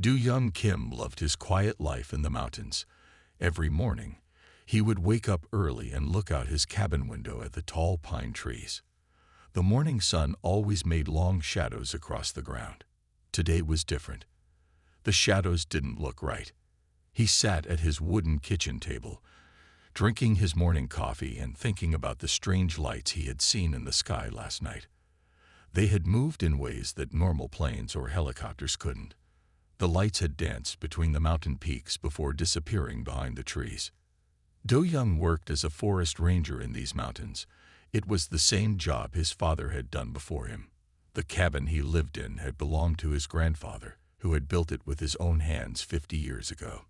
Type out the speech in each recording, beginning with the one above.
Do Young Kim loved his quiet life in the mountains. Every morning, he would wake up early and look out his cabin window at the tall pine trees. The morning sun always made long shadows across the ground. Today was different. The shadows didn't look right. He sat at his wooden kitchen table, drinking his morning coffee and thinking about the strange lights he had seen in the sky last night. They had moved in ways that normal planes or helicopters couldn't. The lights had danced between the mountain peaks before disappearing behind the trees. Do Young worked as a forest ranger in these mountains. It was the same job his father had done before him. The cabin he lived in had belonged to his grandfather, who had built it with his own hands 50 years ago.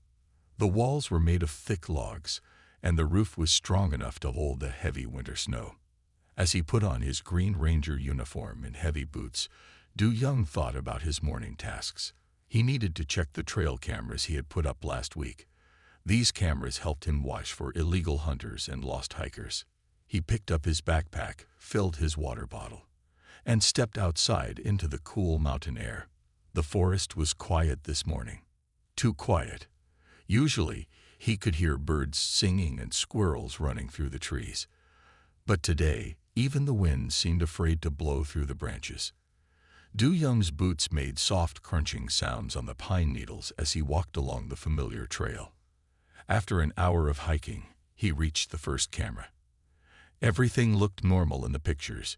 The walls were made of thick logs, and the roof was strong enough to hold the heavy winter snow. As he put on his Green Ranger uniform and heavy boots, Do Young thought about his morning tasks. He needed to check the trail cameras he had put up last week. These cameras helped him watch for illegal hunters and lost hikers. He picked up his backpack, filled his water bottle, and stepped outside into the cool mountain air. The forest was quiet this morning. Too quiet. Usually, he could hear birds singing and squirrels running through the trees. But today, even the wind seemed afraid to blow through the branches. Do Young's boots made soft crunching sounds on the pine needles as he walked along the familiar trail. After an hour of hiking, he reached the first camera. Everything looked normal in the pictures,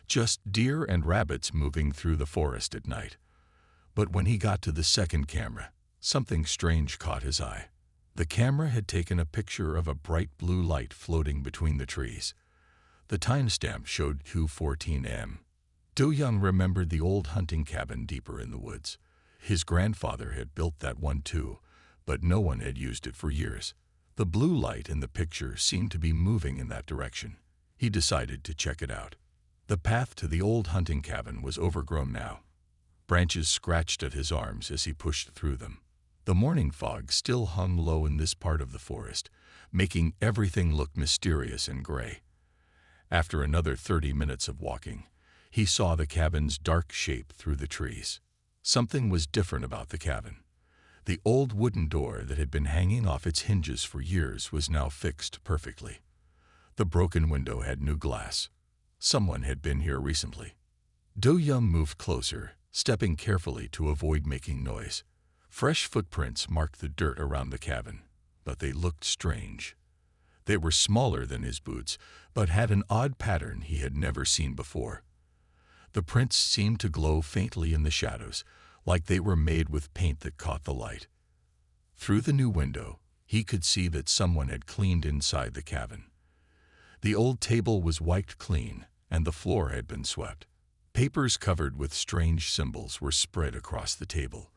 just deer and rabbits moving through the forest at night. But when he got to the second camera, something strange caught his eye. The camera had taken a picture of a bright blue light floating between the trees. The timestamp showed 2:14 a.m. Do Young remembered the old hunting cabin deeper in the woods. His grandfather had built that one too, but no one had used it for years. The blue light in the picture seemed to be moving in that direction. He decided to check it out. The path to the old hunting cabin was overgrown now. Branches scratched at his arms as he pushed through them. The morning fog still hung low in this part of the forest, making everything look mysterious and gray. After another 30 minutes of walking, he saw the cabin's dark shape through the trees. Something was different about the cabin. The old wooden door that had been hanging off its hinges for years was now fixed perfectly. The broken window had new glass. Someone had been here recently. Do Young moved closer, stepping carefully to avoid making noise. Fresh footprints marked the dirt around the cabin, but they looked strange. They were smaller than his boots, but had an odd pattern he had never seen before. The prints seemed to glow faintly in the shadows, like they were made with paint that caught the light. Through the new window, he could see that someone had cleaned inside the cabin. The old table was wiped clean, and the floor had been swept. Papers covered with strange symbols were spread across the table.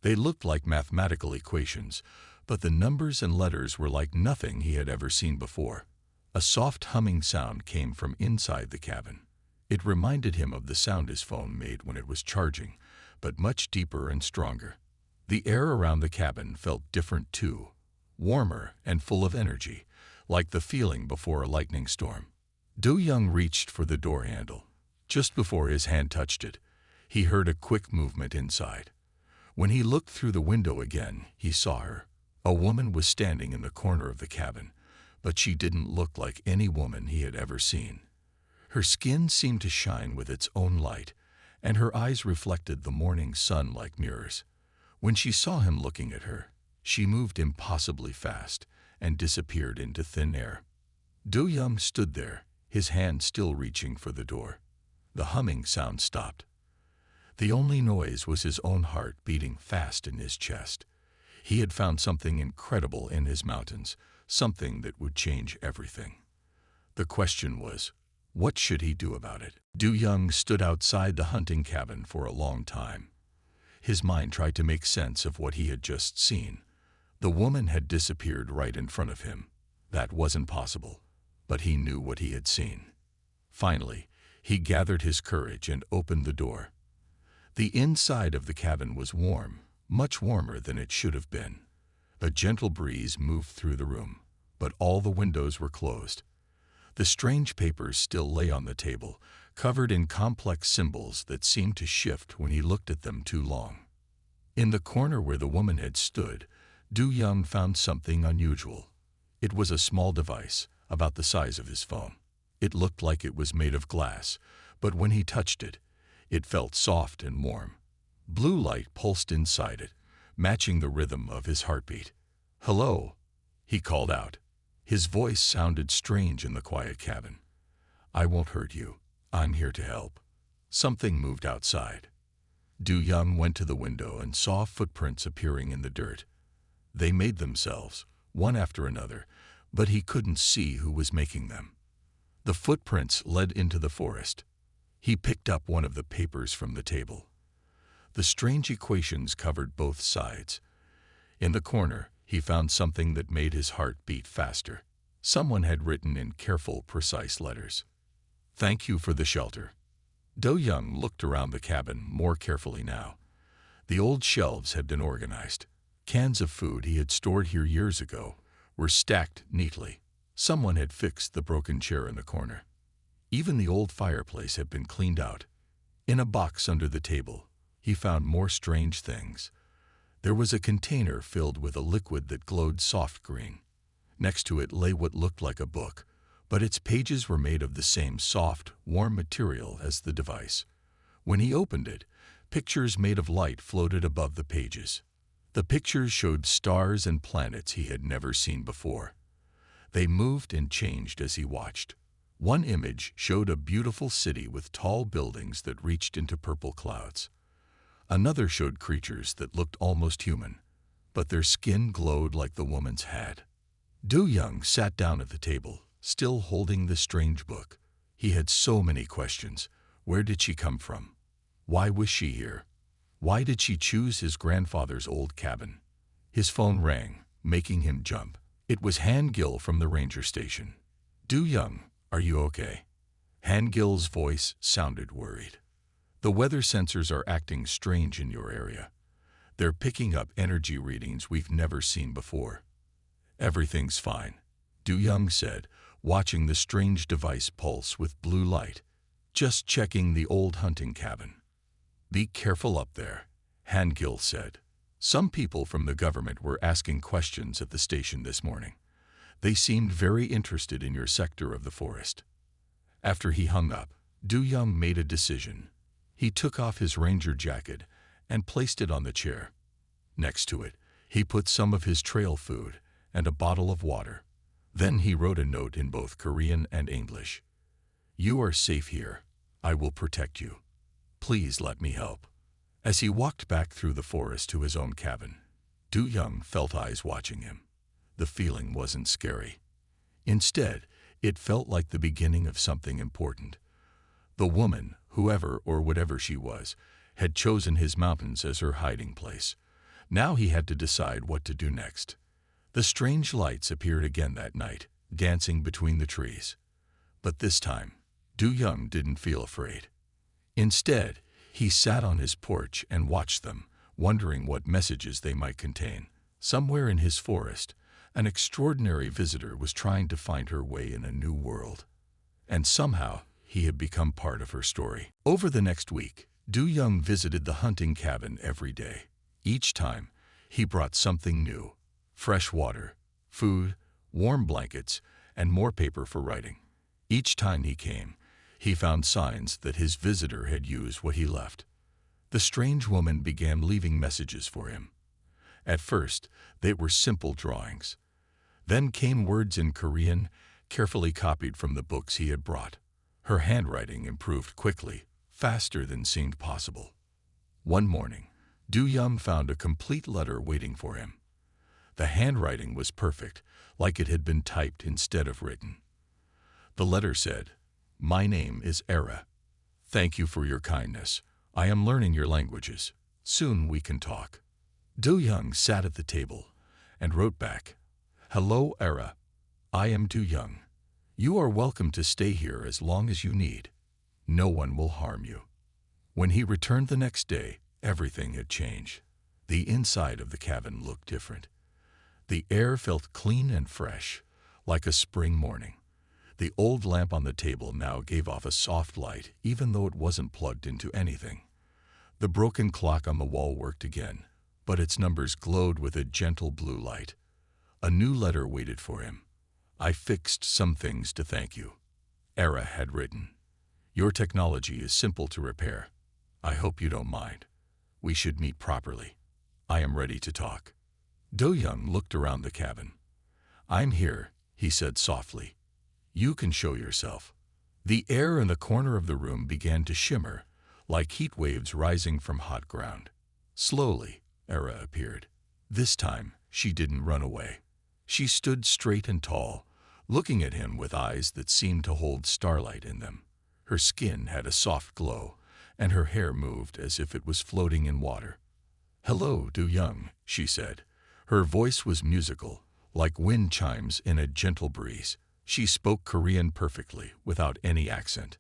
They looked like mathematical equations, but the numbers and letters were like nothing he had ever seen before. A soft humming sound came from inside the cabin. It reminded him of the sound his phone made when it was charging, but much deeper and stronger. The air around the cabin felt different too, warmer and full of energy, like the feeling before a lightning storm. Do Young reached for the door handle. Just before his hand touched it, he heard a quick movement inside. When he looked through the window again, he saw her. A woman was standing in the corner of the cabin, but she didn't look like any woman he had ever seen. Her skin seemed to shine with its own light, and her eyes reflected the morning sun like mirrors. When she saw him looking at her, she moved impossibly fast and disappeared into thin air. Do Young stood there, his hand still reaching for the door. The humming sound stopped. The only noise was his own heart beating fast in his chest. He had found something incredible in his mountains, something that would change everything. The question was, what should he do about it? Do Young stood outside the hunting cabin for a long time. His mind tried to make sense of what he had just seen. The woman had disappeared right in front of him. That wasn't possible, but he knew what he had seen. Finally, he gathered his courage and opened the door. The inside of the cabin was warm, much warmer than it should have been. A gentle breeze moved through the room, but all the windows were closed. The strange papers still lay on the table, covered in complex symbols that seemed to shift when he looked at them too long. In the corner where the woman had stood, Du Young found something unusual. It was a small device, about the size of his phone. It looked like it was made of glass, but when he touched it, it felt soft and warm. Blue light pulsed inside it, matching the rhythm of his heartbeat. "Hello," he called out. His voice sounded strange in the quiet cabin. "I won't hurt you. I'm here to help." Something moved outside. Du Young went to the window and saw footprints appearing in the dirt. They made themselves, one after another, but he couldn't see who was making them. The footprints led into the forest. He picked up one of the papers from the table. The strange equations covered both sides. In the corner, he found something that made his heart beat faster. Someone had written in careful, precise letters, "Thank you for the shelter." Du Young looked around the cabin more carefully now. The old shelves had been organized. Cans of food he had stored here years ago were stacked neatly. Someone had fixed the broken chair in the corner. Even the old fireplace had been cleaned out. In a box under the table, he found more strange things. There was a container filled with a liquid that glowed soft green. Next to it lay what looked like a book, but its pages were made of the same soft, warm material as the device. When he opened it, pictures made of light floated above the pages. The pictures showed stars and planets he had never seen before. They moved and changed as he watched. One image showed a beautiful city with tall buildings that reached into purple clouds. Another showed creatures that looked almost human, but their skin glowed like the woman's had. Du Young sat down at the table, still holding the strange book. He had so many questions. Where did she come from? Why was she here? Why did she choose his grandfather's old cabin? His phone rang, making him jump. It was Han Gil from the ranger station. "Du Young, are you okay?" Han Gil's voice sounded worried. "The weather sensors are acting strange in your area. They're picking up energy readings we've never seen before." "Everything's fine," Du Young said, watching the strange device pulse with blue light. "Just checking the old hunting cabin." "Be careful up there," Han Gil said. "Some people from the government were asking questions at the station this morning. They seemed very interested in your sector of the forest." After he hung up, Du Young made a decision. He took off his ranger jacket and placed it on the chair. Next to it, he put some of his trail food and a bottle of water. Then he wrote a note in both Korean and English. "You are safe here. I will protect you. Please let me help." As he walked back through the forest to his own cabin, Du Young felt eyes watching him. The feeling wasn't scary. Instead, it felt like the beginning of something important. The woman, whoever or whatever she was, had chosen his mountains as her hiding place. Now he had to decide what to do next. The strange lights appeared again that night, dancing between the trees. But this time, Du Young didn't feel afraid. Instead, he sat on his porch and watched them, wondering what messages they might contain. Somewhere in his forest, an extraordinary visitor was trying to find her way in a new world. And somehow, he had become part of her story. Over the next week, Du Young visited the hunting cabin every day. Each time, he brought something new: fresh water, food, warm blankets, and more paper for writing. Each time he came, he found signs that his visitor had used what he left. The strange woman began leaving messages for him. At first, they were simple drawings. Then came words in Korean, carefully copied from the books he had brought. Her handwriting improved quickly, faster than seemed possible. One morning, Du Young found a complete letter waiting for him. The handwriting was perfect, like it had been typed instead of written. The letter said, "My name is Era. Thank you for your kindness. I am learning your languages. Soon we can talk." Du Young sat at the table and wrote back, "Hello, Era. I am Du Young. You are welcome to stay here as long as you need. No one will harm you." When he returned the next day, everything had changed. The inside of the cabin looked different. The air felt clean and fresh, like a spring morning. The old lamp on the table now gave off a soft light, even though it wasn't plugged into anything. The broken clock on the wall worked again, but its numbers glowed with a gentle blue light. A new letter waited for him. I fixed some things to thank you. Era had written. Your technology is simple to repair. I hope you don't mind. We should meet properly. I am ready to talk. Do-young looked around the cabin. I'm here, he said softly. You can show yourself. The air in the corner of the room began to shimmer, like heat waves rising from hot ground. Slowly, Era appeared. This time, she didn't run away. She stood straight and tall, looking at him with eyes that seemed to hold starlight in them. Her skin had a soft glow, and her hair moved as if it was floating in water. Hello, Do-young, she said. Her voice was musical, like wind chimes in a gentle breeze. She spoke Korean perfectly, without any accent.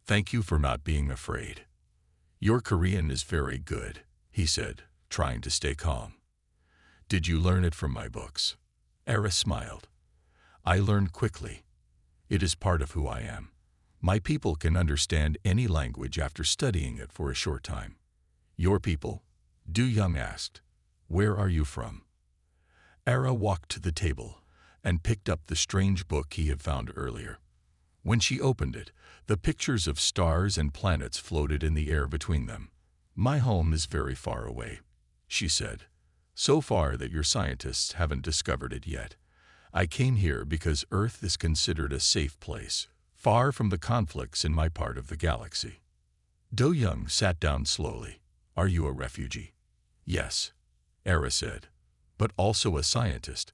Thank you for not being afraid. Your Korean is very good, he said, trying to stay calm. Did you learn it from my books? Era smiled. I learned quickly. It is part of who I am. My people can understand any language after studying it for a short time. Your people? Do-young asked. Where are you from? Era walked to the table and picked up the strange book he had found earlier. When she opened it, the pictures of stars and planets floated in the air between them. My home is very far away, she said. So far that your scientists haven't discovered it yet. I came here because Earth is considered a safe place, far from the conflicts in my part of the galaxy. Do-young sat down slowly. Are you a refugee? Yes, Era said, but also a scientist.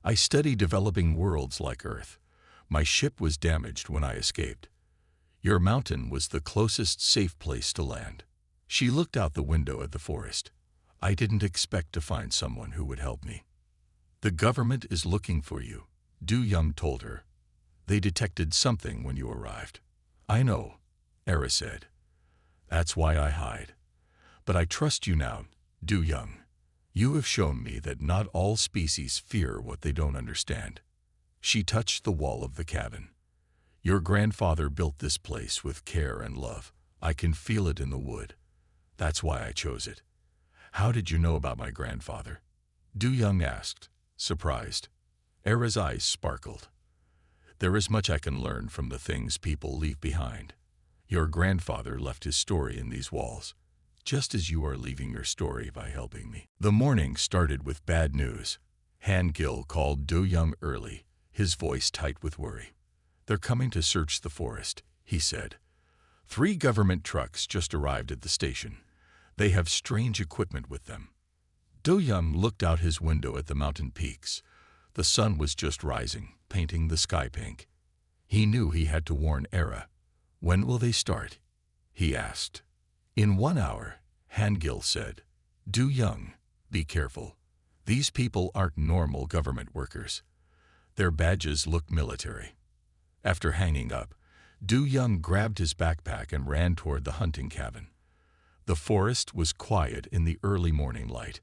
I study developing worlds like Earth. My ship was damaged when I escaped. Your mountain was the closest safe place to land. She looked out the window at the forest. I didn't expect to find someone who would help me. The government is looking for you, Do-young told her. They detected something when you arrived. I know, Era said. That's why I hide. But I trust you now, Do-young. You have shown me that not all species fear what they don't understand. She touched the wall of the cabin. Your grandfather built this place with care and love. I can feel it in the wood. That's why I chose it. How did you know about my grandfather? Do-young asked, surprised. Era's eyes sparkled. There is much I can learn from the things people leave behind. Your grandfather left his story in these walls, just as you are leaving your story by helping me. The morning started with bad news. Han-gil called Do-young early, his voice tight with worry. They're coming to search the forest, he said. 3 government trucks just arrived at the station. They have strange equipment with them. Do-young looked out his window at the mountain peaks. The sun was just rising, painting the sky pink. He knew he had to warn Era. When will they start? He asked. In 1 hour, Han-gil said. Do-young, be careful. These people aren't normal government workers. Their badges look military. After hanging up, Do-young grabbed his backpack and ran toward the hunting cabin. The forest was quiet in the early morning light.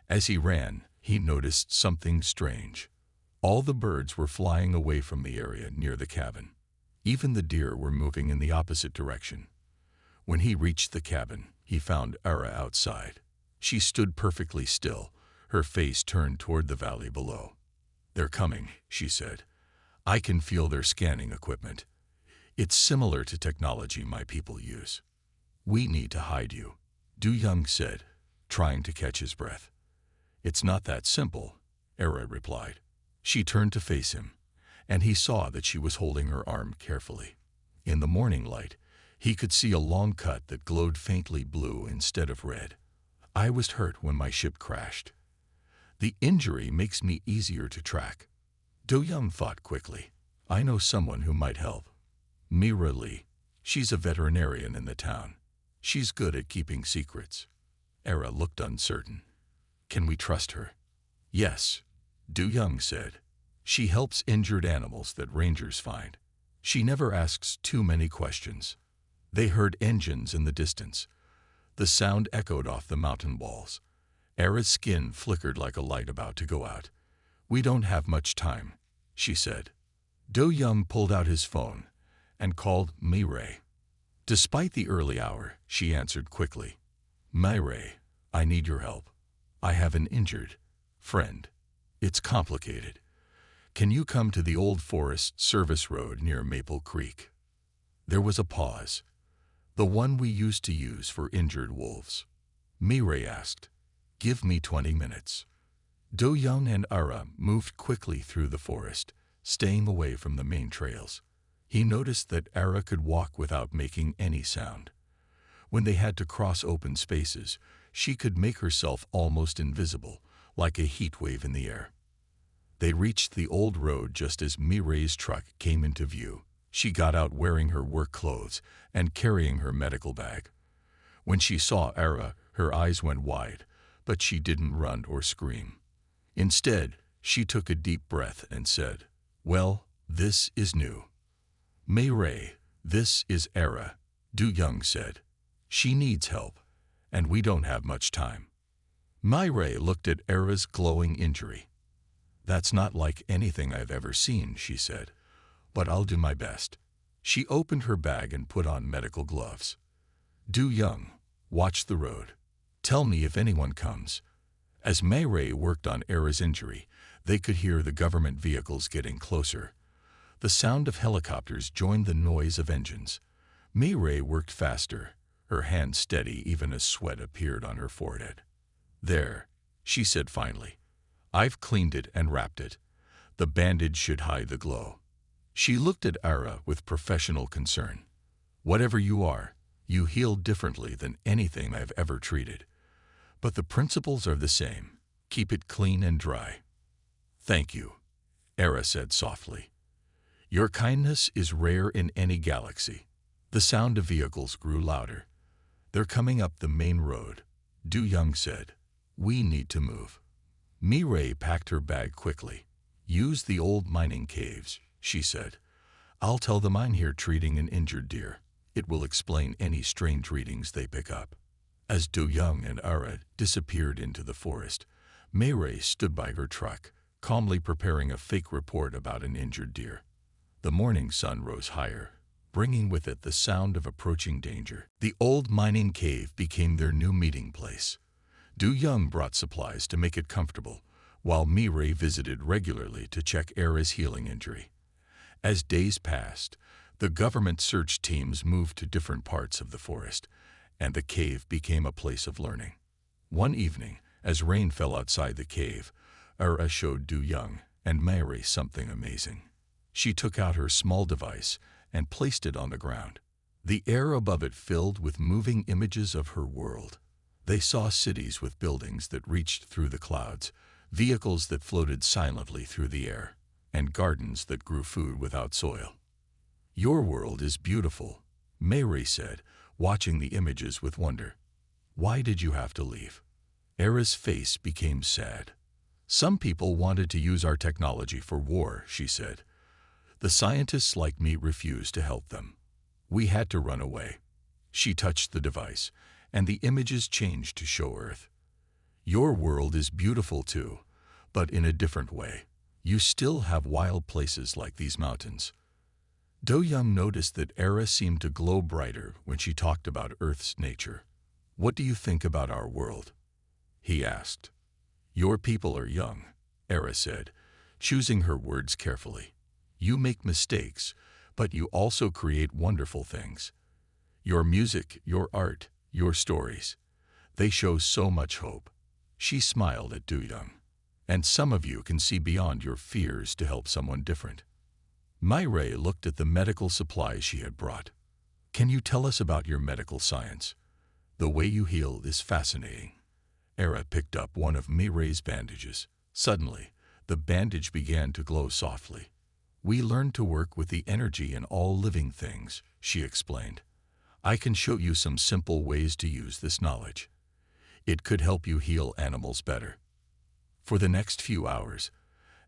As he ran, he noticed something strange. All the birds were flying away from the area near the cabin. Even the deer were moving in the opposite direction. When he reached the cabin, he found Era outside. She stood perfectly still, her face turned toward the valley below. They're coming, she said. I can feel their scanning equipment. It's similar to technology my people use. We need to hide you, Do-young said, trying to catch his breath. It's not that simple, Era replied. She turned to face him, and he saw that she was holding her arm carefully. In the morning light, he could see a long cut that glowed faintly blue instead of red. I was hurt when my ship crashed. The injury makes me easier to track. Do-young thought quickly. I know someone who might help. Mira Lee. She's a veterinarian in the town. She's good at keeping secrets. Era looked uncertain. Can we trust her? Yes, Do-young said. She helps injured animals that rangers find. She never asks too many questions. They heard engines in the distance. The sound echoed off the mountain walls. Era's skin flickered like a light about to go out. We don't have much time, she said. Do-young pulled out his phone and called Mireille. Despite the early hour, she answered quickly. Mireille, I need your help. I have an injured friend. It's complicated. Can you come to the old forest service road near Maple Creek? There was a pause. The one we used to use for injured wolves. Mireille asked. Give me 20 minutes. Do-young and Ara moved quickly through the forest, staying away from the main trails. He noticed that Ara could walk without making any sound. When they had to cross open spaces, she could make herself almost invisible, like a heat wave in the air. They reached the old road just as Mireille's truck came into view. She got out wearing her work clothes and carrying her medical bag. When she saw Ara, her eyes went wide, but she didn't run or scream. Instead, she took a deep breath and said, "Well, this is new." "Mireille, this is Ara," Du-young said. "She needs help, and we don't have much time." Mireille looked at Ara's glowing injury. "That's not like anything I've ever seen," she said, "but I'll do my best." She opened her bag and put on medical gloves. Du-young, watch the road. Tell me if anyone comes. As Mireille worked on Ara's injury, they could hear the government vehicles getting closer. The sound of helicopters joined the noise of engines. Mireille worked faster, her hands steady even as sweat appeared on her forehead. "There," she said finally. "I've cleaned it and wrapped it. The bandage should hide the glow." She looked at Ara with professional concern. "Whatever you are, you heal differently than anything I've ever treated. But the principles are the same. Keep it clean and dry." "Thank you," Ara said softly. "Your kindness is rare in any galaxy." The sound of vehicles grew louder. "They're coming up the main road," Du-young said. "We need to move." Mireille packed her bag quickly. "Use the old mining caves," she said. "I'll tell them I'm here treating an injured deer. It will explain any strange readings they pick up." As Du-young and Ara disappeared into the forest, Mireille stood by her truck, calmly preparing a fake report about an injured deer. The morning sun rose higher, bringing with it the sound of approaching danger. The old mining cave became their new meeting place. Du-young brought supplies to make it comfortable, while Mireille visited regularly to check Ara's healing injury. As days passed, the government search teams moved to different parts of the forest, and the cave became a place of learning. One evening, as rain fell outside the cave, Ara showed Du-young and Mireille something amazing. She took out her small device and placed it on the ground. The air above it filled with moving images of her world. They saw cities with buildings that reached through the clouds, vehicles that floated silently through the air, and gardens that grew food without soil. "Your world is beautiful," Mireille said, watching the images with wonder. "Why did you have to leave?" Ara's face became sad. "Some people wanted to use our technology for war," she said. "The scientists like me refused to help them. We had to run away." She touched the device, and the images changed to show Earth. "Your world is beautiful too, but in a different way. You still have wild places like these mountains." Do-young noticed that Ara seemed to glow brighter when she talked about Earth's nature. "What do you think about our world?" he asked. "Your people are young," Ara said, choosing her words carefully. "You make mistakes, but you also create wonderful things. Your music, your art, your stories, they show so much hope." She smiled at Du-young. "And some of you can see beyond your fears to help someone different." Mireille looked at the medical supplies she had brought. "Can you tell us about your medical science? The way you heal is fascinating." Ara picked up one of Mireille's bandages. Suddenly, the bandage began to glow softly. "We learned to work with the energy in all living things," she explained. "I can show you some simple ways to use this knowledge. It could help you heal animals better." For the next few hours,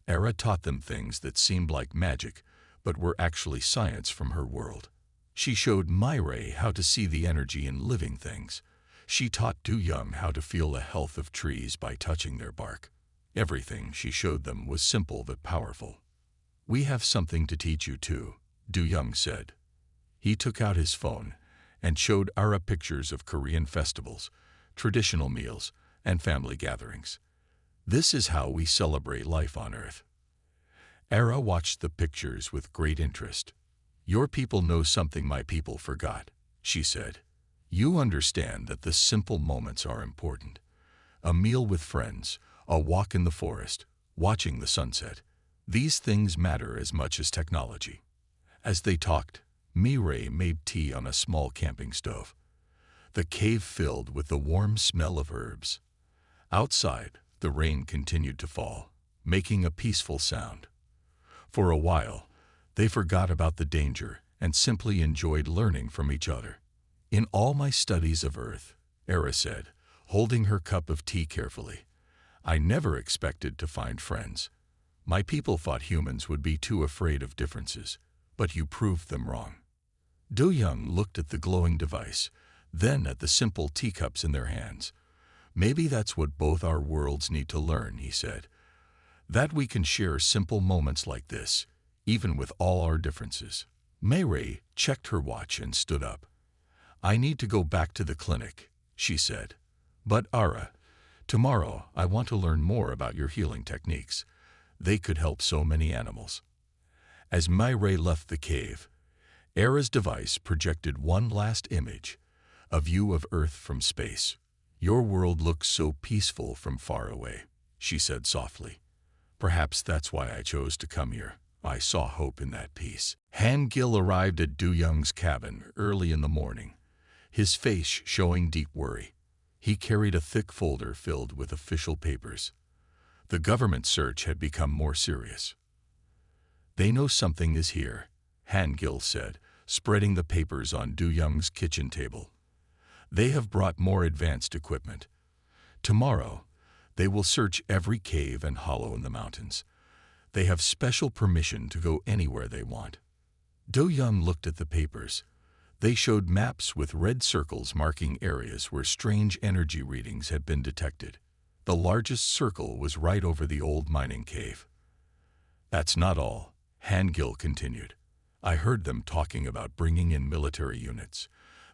Ara taught them things that seemed like magic, but were actually science from her world. She showed Mireille how to see the energy in living things. She taught Du-young how to feel the health of trees by touching their bark. Everything she showed them was simple but powerful. "We have something to teach you too," Du-young said. He took out his phone and showed Ara pictures of Korean festivals, traditional meals, and family gatherings. This is how we celebrate life on Earth. Era watched the pictures with great interest. Your people know something my people forgot, she said. You understand that the simple moments are important. A meal with friends, a walk in the forest, watching the sunset. These things matter as much as technology. As they talked, Mireille made tea on a small camping stove. The cave filled with the warm smell of herbs. Outside, the rain continued to fall, making a peaceful sound. For a while, they forgot about the danger and simply enjoyed learning from each other. In all my studies of Earth, Era said, holding her cup of tea carefully, I never expected to find friends. My people thought humans would be too afraid of differences, but you proved them wrong. Do Young looked at the glowing device, then at the simple teacups in their hands. Maybe that's what both our worlds need to learn, he said. That we can share simple moments like this, even with all our differences. Mireille checked her watch and stood up. I need to go back to the clinic, she said. But Ara, tomorrow I want to learn more about your healing techniques. They could help so many animals. As Mireille left the cave, Era's device projected one last image, a view of Earth from space. Your world looks so peaceful from far away, she said softly. Perhaps that's why I chose to come here. I saw hope in that peace. Han Gil arrived at Du Young's cabin early in the morning, his face showing deep worry. He carried a thick folder filled with official papers. The government search had become more serious. They know something is here, Han Gil said, spreading the papers on Du Young's kitchen table. They have brought more advanced equipment. Tomorrow, they will search every cave and hollow in the mountains. They have special permission to go anywhere they want. Do Young looked at the papers. They showed maps with red circles marking areas where strange energy readings had been detected. The largest circle was right over the old mining cave. That's not all, Han Gil continued. I heard them talking about bringing in military units.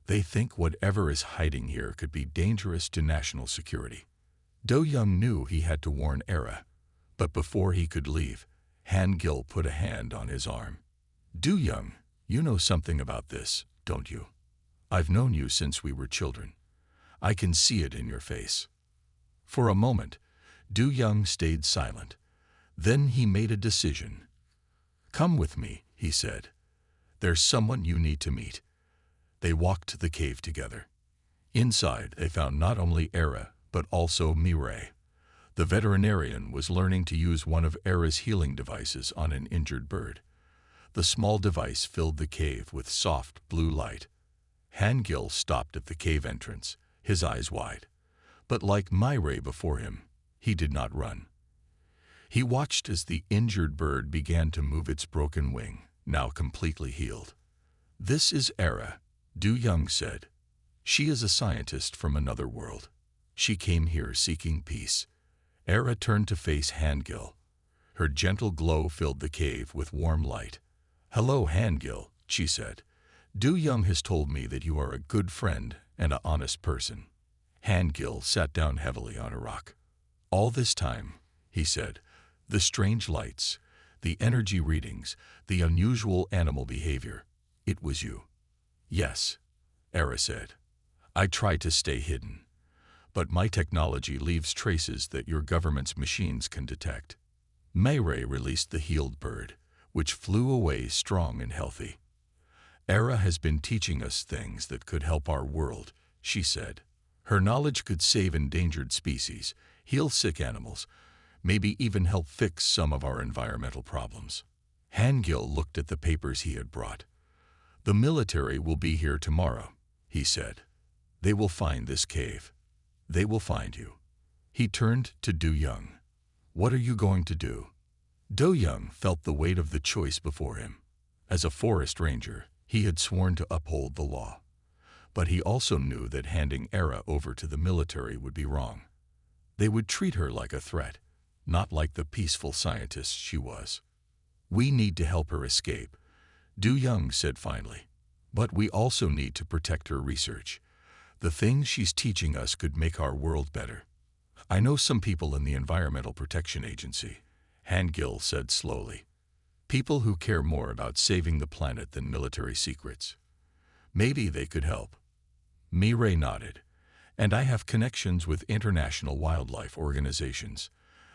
They think whatever is hiding here could be dangerous to national security. Do Young knew he had to warn Era, but before he could leave, Han Gil put a hand on his arm. Do Young, you know something about this, don't you? I've known you since we were children. I can see it in your face. For a moment, Du Young stayed silent. Then he made a decision. Come with me, he said. There's someone you need to meet. They walked to the cave together. Inside, they found not only Era, but also Mireille. The veterinarian was learning to use one of Era's healing devices on an injured bird. The small device filled the cave with soft blue light. Han Gil stopped at the cave entrance, his eyes wide. But like Mireille before him, he did not run. He watched as the injured bird began to move its broken wing, now completely healed. This is Era, Du Young said. She is a scientist from another world. She came here seeking peace. Era turned to face Han Gil. Her gentle glow filled the cave with warm light. Hello, Han Gil, she said. Du Young has told me that you are a good friend and an honest person. Han Gil sat down heavily on a rock. All this time, he said, the strange lights, the energy readings, the unusual animal behavior, it was you. Yes, Era said. I try to stay hidden, but my technology leaves traces that your government's machines can detect. Mireille released the healed bird, which flew away strong and healthy. Era has been teaching us things that could help our world, she said. Her knowledge could save endangered species, heal sick animals, maybe even help fix some of our environmental problems. Han Gil looked at the papers he had brought. The military will be here tomorrow, he said. They will find this cave. They will find you. He turned to Du Young. What are you going to do? Do Young felt the weight of the choice before him. As a forest ranger, he had sworn to uphold the law. But he also knew that handing Era over to the military would be wrong. They would treat her like a threat, not like the peaceful scientist she was. We need to help her escape, Du Young said finally. But we also need to protect her research. The things she's teaching us could make our world better. I know some people in the Environmental Protection Agency, Hangil said slowly. People who care more about saving the planet than military secrets. Maybe they could help. Mireille nodded. And I have connections with international wildlife organizations.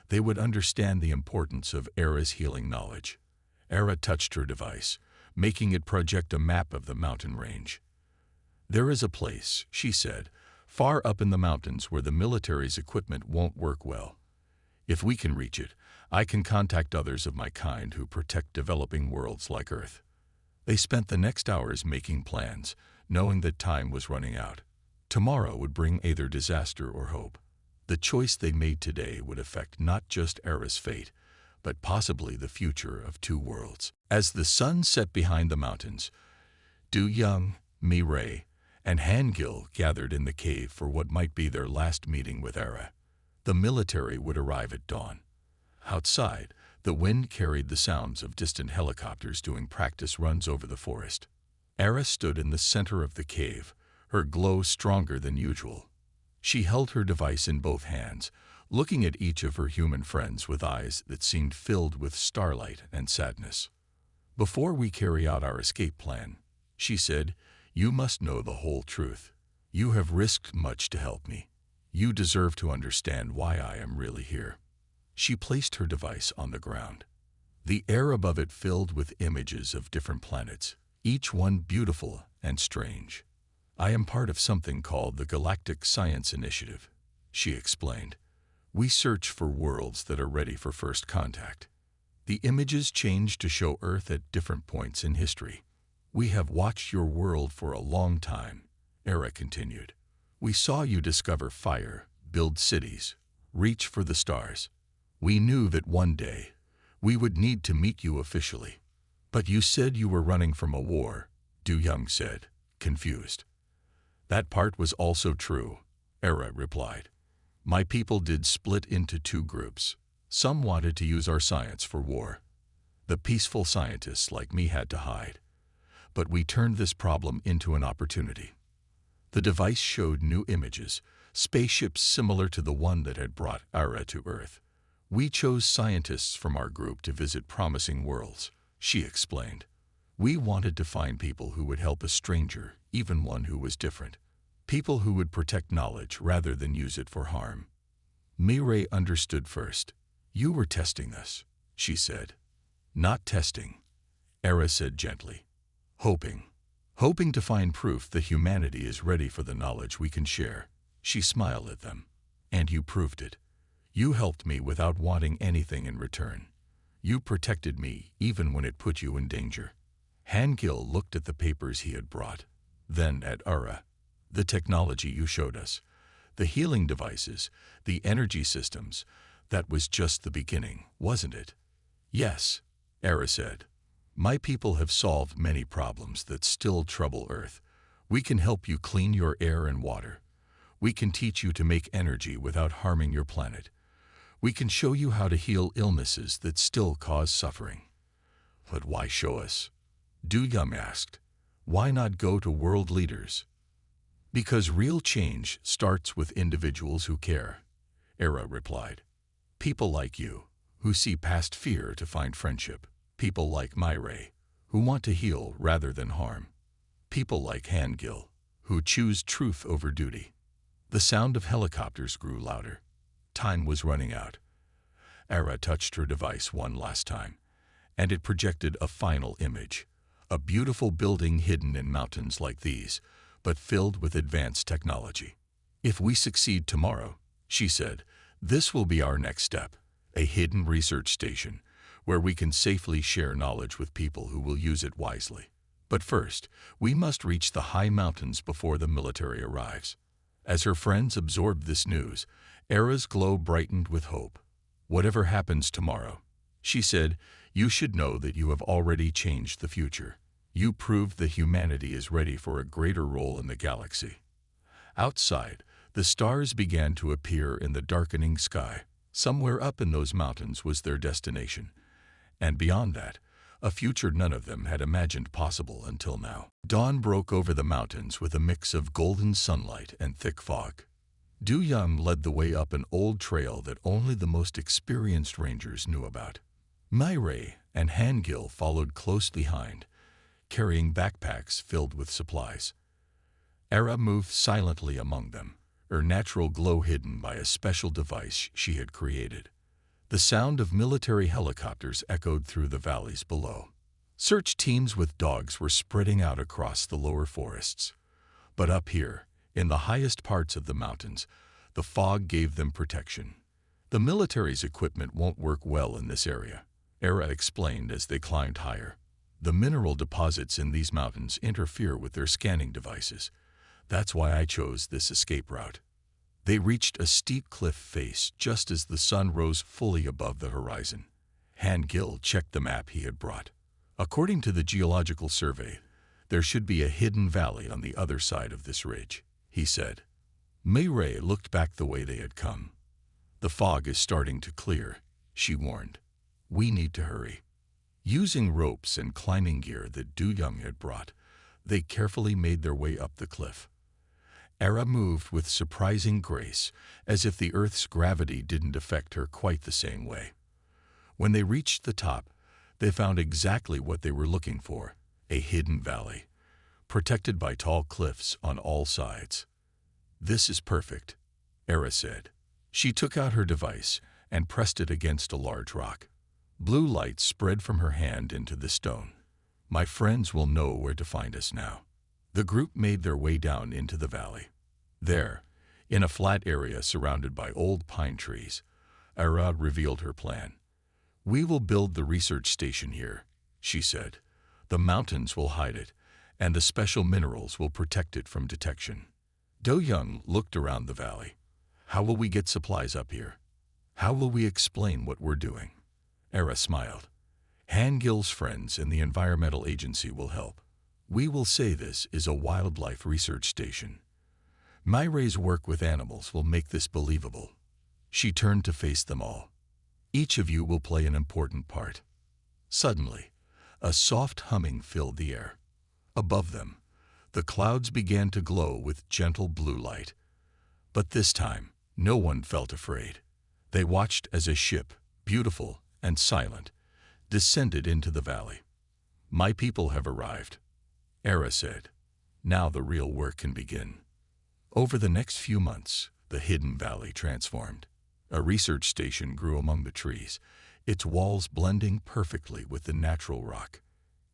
They would understand the importance of Era's healing knowledge. Era touched her device, making it project a map of the mountain range. There is a place, she said, far up in the mountains where the military's equipment won't work well. If we can reach it, I can contact others of my kind who protect developing worlds like Earth. They spent the next hours making plans, knowing that time was running out. Tomorrow would bring either disaster or hope. The choice they made today would affect not just Era's fate, but possibly the future of two worlds. As the sun set behind the mountains, Du Young, Mireille, and Hangil gathered in the cave for what might be their last meeting with Era. The military would arrive at dawn. Outside, the wind carried the sounds of distant helicopters doing practice runs over the forest. Era stood in the center of the cave, her glow stronger than usual. She held her device in both hands, looking at each of her human friends with eyes that seemed filled with starlight and sadness. Before we carry out our escape plan, she said, you must know the whole truth. You have risked much to help me. You deserve to understand why I am really here. She placed her device on the ground. The air above it filled with images of different planets, each one beautiful and strange. I am part of something called the Galactic Science Initiative, she explained. We search for worlds that are ready for first contact. The images change to show Earth at different points in history. We have watched your world for a long time, Era continued. We saw you discover fire, build cities, reach for the stars. We knew that one day we would need to meet you officially. But you said you were running from a war, Du Young said, confused. That part was also true, Era replied. My people did split into two groups. Some wanted to use our science for war. The peaceful scientists like me had to hide. But we turned this problem into an opportunity. The device showed new images, spaceships similar to the one that had brought Era to Earth. We chose scientists from our group to visit promising worlds, she explained. We wanted to find people who would help a stranger, even one who was different. People who would protect knowledge rather than use it for harm. Mireille understood first. You were testing us, she said. Not testing, Era said gently. Hoping. Hoping to find proof that humanity is ready for the knowledge we can share. She smiled at them. And you proved it. You helped me without wanting anything in return. You protected me even when it put you in danger. Hangil looked at the papers he had brought, then at Era. The technology you showed us, the healing devices, the energy systems, that was just the beginning, wasn't it? Yes, Era said. My people have solved many problems that still trouble Earth. We can help you clean your air and water. We can teach you to make energy without harming your planet. We can show you how to heal illnesses that still cause suffering. But why show us? Du Young asked. Why not go to world leaders? Because real change starts with individuals who care, Era replied. People like you, who see past fear to find friendship. People like Mireille, who want to heal rather than harm. People like Hangil, who choose truth over duty. The sound of helicopters grew louder. Time was running out. Era touched her device one last time, and it projected a final image. A beautiful building hidden in mountains like these, but filled with advanced technology. If we succeed tomorrow, she said, this will be our next step, a hidden research station, where we can safely share knowledge with people who will use it wisely. But first, we must reach the high mountains before the military arrives. As her friends absorbed this news, Era's glow brightened with hope. Whatever happens tomorrow, she said, you should know that you have already changed the future. You proved that humanity is ready for a greater role in the galaxy. Outside, the stars began to appear in the darkening sky. Somewhere up in those mountains was their destination. And beyond that, a future none of them had imagined possible until now. Dawn broke over the mountains with a mix of golden sunlight and thick fog. Du Young led the way up an old trail that only the most experienced rangers knew about. Myray and Hangil followed close behind, carrying backpacks filled with supplies. Era moved silently among them, her natural glow hidden by a special device she had created. The sound of military helicopters echoed through the valleys below. Search teams with dogs were spreading out across the lower forests. But up here, in the highest parts of the mountains, the fog gave them protection. The military's equipment won't work well in this area, Era explained as they climbed higher. The mineral deposits in these mountains interfere with their scanning devices. That's why I chose this escape route. They reached a steep cliff face just as the sun rose fully above the horizon. Hangil checked the map he had brought. According to the geological survey, there should be a hidden valley on the other side of this ridge, he said. Myray looked back the way they had come. The fog is starting to clear, she warned. We need to hurry. Using ropes and climbing gear that Du Young had brought, they carefully made their way up the cliff. Era moved with surprising grace, as if the Earth's gravity didn't affect her quite the same way. When they reached the top, they found exactly what they were looking for, a hidden valley, protected by tall cliffs on all sides. This is perfect, Era said. She took out her device and pressed it against a large rock. Blue light spread from her hand into the stone. My friends will know where to find us now. The group made their way down into the valley. There, in a flat area surrounded by old pine trees, Era revealed her plan. We will build the research station here, she said. The mountains will hide it, and the special minerals will protect it from detection. Du Young looked around the valley. How will we get supplies up here? How will we explain what we're doing? Era smiled. Hangil's friends in the Environmental Agency will help. We will say this is a wildlife research station. Myray's work with animals will make this believable. She turned to face them all. Each of you will play an important part. Suddenly, a soft humming filled the air. Above them, the clouds began to glow with gentle blue light. But this time, no one felt afraid. They watched as a ship, beautiful and silent, descended into the valley. My people have arrived, Era said. Now the real work can begin. Over the next few months, the hidden valley transformed. A research station grew among the trees, its walls blending perfectly with the natural rock.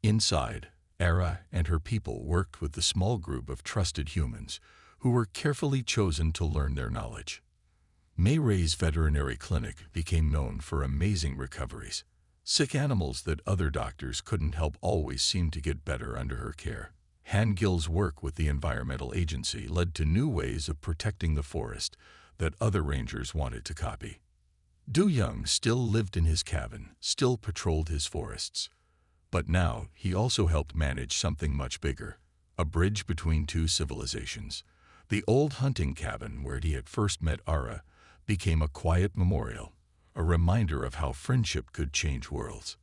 Inside, Era and her people worked with the small group of trusted humans who were carefully chosen to learn their knowledge. Myray's veterinary clinic became known for amazing recoveries. Sick animals that other doctors couldn't help always seemed to get better under her care. Hangil's work with the Environmental Agency led to new ways of protecting the forest that other rangers wanted to copy. Du Young still lived in his cabin, still patrolled his forests. But now he also helped manage something much bigger, a bridge between two civilizations. The old hunting cabin where he had first met Ara became a quiet memorial, a reminder of how friendship could change worlds.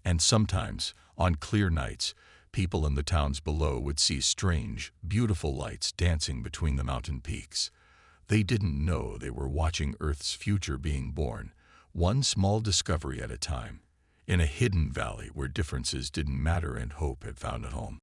And sometimes, on clear nights, people in the towns below would see strange, beautiful lights dancing between the mountain peaks. They didn't know they were watching Earth's future being born, one small discovery at a time, in a hidden valley where differences didn't matter and hope had found a home.